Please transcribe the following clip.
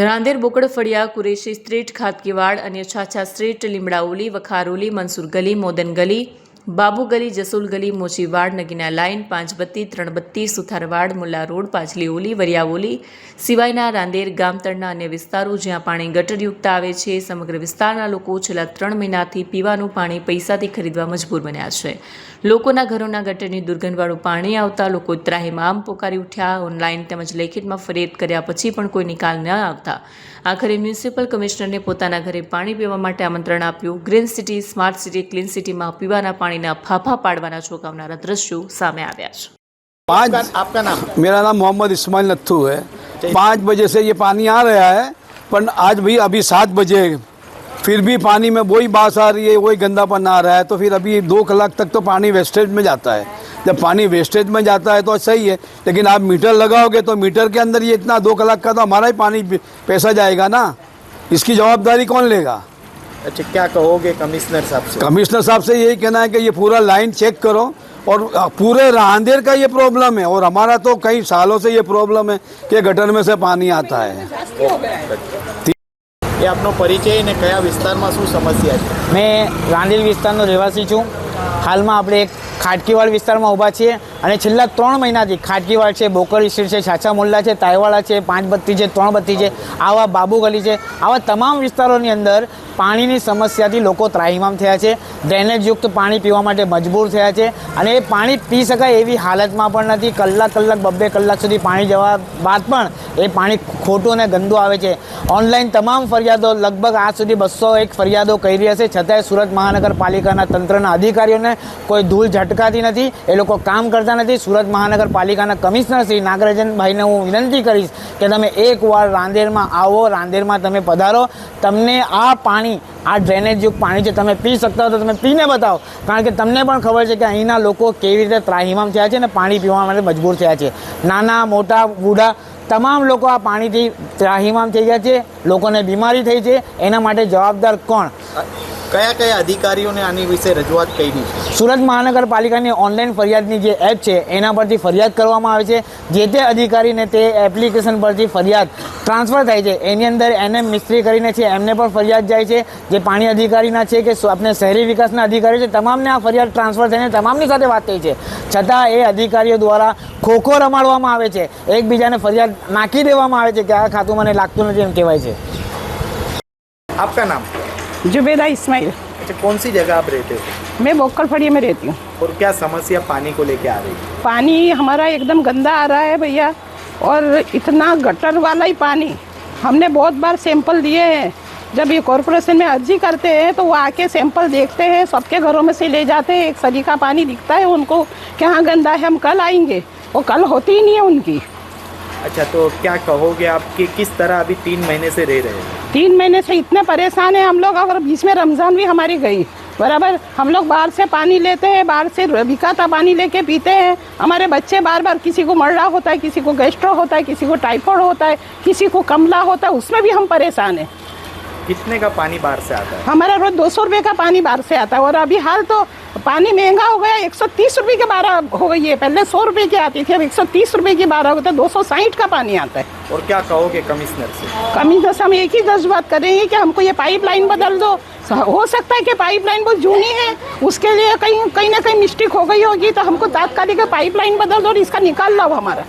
Rander બોકડ ફળિયા Qureshi street ખાતકીવાડ અને છાછા street લીમડાઓલી વખારોલી મંસૂર ગલી મોદન ગલી બાબુ ગલી જસુલ ગલી મોચીવાડ નગીના લાઇન 5 બત્તી 3 બત્તી સુથારવાડ મુલ્લા રોડ પાછલી ઓલી વરિયાઓલી સિવાયના રાંદેર ગામતળના અન્ય વિસ્તારો જ્યાં પાણી ગટરયુક્ત આવે છે સમગ્ર વિસ્તારના લોકો છેલ્લા 3 મહિનાથી પીવાનું પાણી પૈસાથી ખરીદવા મજબૂર બન્યા છે। લોકોના ઘરોના ગટરની દુર્ગંધવાળું પાણી આવતા લોકો ત્રાહિમામ પોકારી ઉઠ્યા। ઓનલાઈન તેમજ લેખિતમાં ફરિયાદ કર્યા પછી પણ કોઈ નિકાલ ન આવતા આખરે મ્યુનિસિપલ કમિશનરને પોતાના ઘરે પાણી પીવા માટે આમંત્રણ આપ્યું। Green city smart city clean સિટીમાં પીવાના પાણીના ફાફા પાડવાના ચોંકાવનારા દ્રશ્યો સામે આવ્યા છે। आपका नाम? मेरा नाम मोहम्मद इस्माइल नत्थू है। 5 बजे से ये पानी आ रहा है, पर आज भी अभी 7 बजे फिर भी पानी में वही बास आ रही है, वही गंदापन आ रहा है। तो फिर अभी 2 कलाक तक तो पानी वेस्टेज में जाता है। जब पानी वेस्टेज में जाता है तो सही है, लेकिन आप मीटर लगाओगे तो मीटर के अंदर ये इतना 2 कलाक का तो हमारा ही पानी पैसा जाएगा ना, इसकी जवाबदारी कौन लेगा? अच्छा, क्या कहोगे कमिश्नर साहब से? कमिश्नर साहब से यही कहना है कि ये पूरा लाइन चेक करो, और पूरे रांदेर का ये प्रॉब्लम है और हमारा तो कई सालों से ये प्रॉब्लम है कि गटर में से पानी आता है। ये आपनो परिचय ने कया विસ્તારમાં શું સમસ્યા છે? मैं रांदेर विસ્તારનો રહેવાસી છું। હાલમાં આપણે એક ખાટકીવાડ વિસ્તારમાં ઊભા છીએ અને છેલ્લા 3 મહિનાથી ખાટકીવાડ છે, બોકડ સ્ટ્રીટ છે, છાછા મોલ્લા છે, તાયવાડા છે, 5 બત્તી છે, 3 બત્તી છે, આવા બાબુ ગલી છે, આવા તમામ વિસ્તારોની અંદર પાણીની સમસ્યાથી લોકો ત્રાહિમામ થયા છે। ડ્રેનેજયુક્ત પાણી પીવા માટે મજબૂર થયા છે અને એ પાણી પી શકાય એવી હાલતમાં પણ નથી। કલાક 2 કલાક સુધી પાણી જવા બાદ પણ એ પાણી ખોટું અને ગંદુ આવે છે। ઓનલાઈન તમામ ફરિયાદો લગભગ આજ સુધી 201 ફરિયાદો કરી હશે, છતાંય સુરત મહાનગરપાલિકાના તંત્રના અધિકારીઓને કોઈ ધૂળ ઝટકાતી નથી, એ લોકો કામ કરતા નથી। સુરત મહાનગરપાલિકાના કમિશનર શ્રી નાગરાજનભાઈને હું વિનંતી કરીશ કે તમે એકવાર રાંદેરમાં આવો, રાંદેરમાં તમે પધારો, તમને આ પાણી, આ ડ્રેનેજયુક્ત પાણી છે તમે પી શકતા હો તો તમે પીને બતાવો, કારણ કે તમને પણ ખબર છે કે અહીંના લોકો કેવી રીતે ત્રાહિમામ થયા છે અને પાણી પીવા માટે મજબૂર થયા છે। નાના મોટા બુઢા તમામ લોકો આ પાણીથી ત્રાહિમામ થઈ ગયા છે, લોકોને બીમારી થઈ છે। એના માટે જવાબદાર કોણ? કયા કયા અધિકારીઓને આની વિશે રજૂઆત કરી છે? સુરત મહાનગરપાલિકાની ઓનલાઈન ફરિયાદની જે એપ છે એના પરથી ફરિયાદ કરવામાં આવે છે। જે તે અધિકારીને તે એપ્લિકેશન પરથી ફરિયાદ ટ્રાન્સફર થાય છે, એની અંદર NM મિસ્ત્રી કરીને છે, એમને પણ ફરિયાદ જાય છે। જે પાણી અધિકારીના છે કે આપણે શહેરી વિકાસના અધિકારી છે, તમામને આ ફરિયાદ ટ્રાન્સફર થઈને તમામની સાથે વાત થઈ છે, છતાં એ અધિકારીઓ દ્વારા ખોખો રમાડવામાં આવે છે, એકબીજાને ફરિયાદ નાખી દેવામાં આવે છે કે આ ખાતું મને લાગતું નથી એમ કહેવાય છે। आपका नाम? जुबेदा इस्माइल। अच्छा, कौन सी जगह आप रहते हो? मैं बोकड़ फड़िया में रहती हूँ। और क्या समस्या पानी को लेके आ रही है? पानी हमारा एकदम गंदा आ रहा है भैया, और इतना गटर वाला ही पानी। हमने बहुत बार सैंपल दिए हैं। जब ये कॉरपोरेशन में अर्जी करते हैं तो वो आके सैंपल देखते हैं, सबके घरों में से ले जाते हैं, एक सलीका पानी दिखता है उनको कि हाँ गंदा है, हम कल आएंगे, वो कल होती ही नहीं है उनकी। अच्छा, तो क्या कहोगे आप कि किस तरह अभी 3 महीने से रह रहे हैं? 3 महीने से इतने परेशान हैं हम लोग, और बीच में रमज़ान भी हमारी गई बराबर। हम लोग बाहर से पानी लेते हैं, बाहर से बिकाता पानी लेके पीते हैं। हमारे बच्चे बार बार, किसी को मर्डा होता है, किसी को गैस्ट्रो होता है, किसी को टाइफाइड होता है, किसी को कमला होता है, उसमें भी हम परेशान हैं। कितने का पानी बाहर से आता है? हमारा रोज 200 रुपये का पानी बाहर से आता है, और अभी हाल तो पानी महंगा हो गया, 130 रुपये के 12 हो गई है। पहले 100 रुपये की आती थी, अब 130 रुपये की 12 होता है, 260 का पानी आता है। और क्या कहोगे कमिश्नर से? कमिश्नर से हम एक ही बात करेंगे कि हमको ये पाइपलाइन बदल दो। हो सकता है कि पाइपलाइन बहुत जूनी है, उसके लिए कहीं ना कहीं मिस्टेक हो गई होगी, तो हमको तात्कालिक पाइपलाइन बदल दो और इसका निकाल लो हमारा।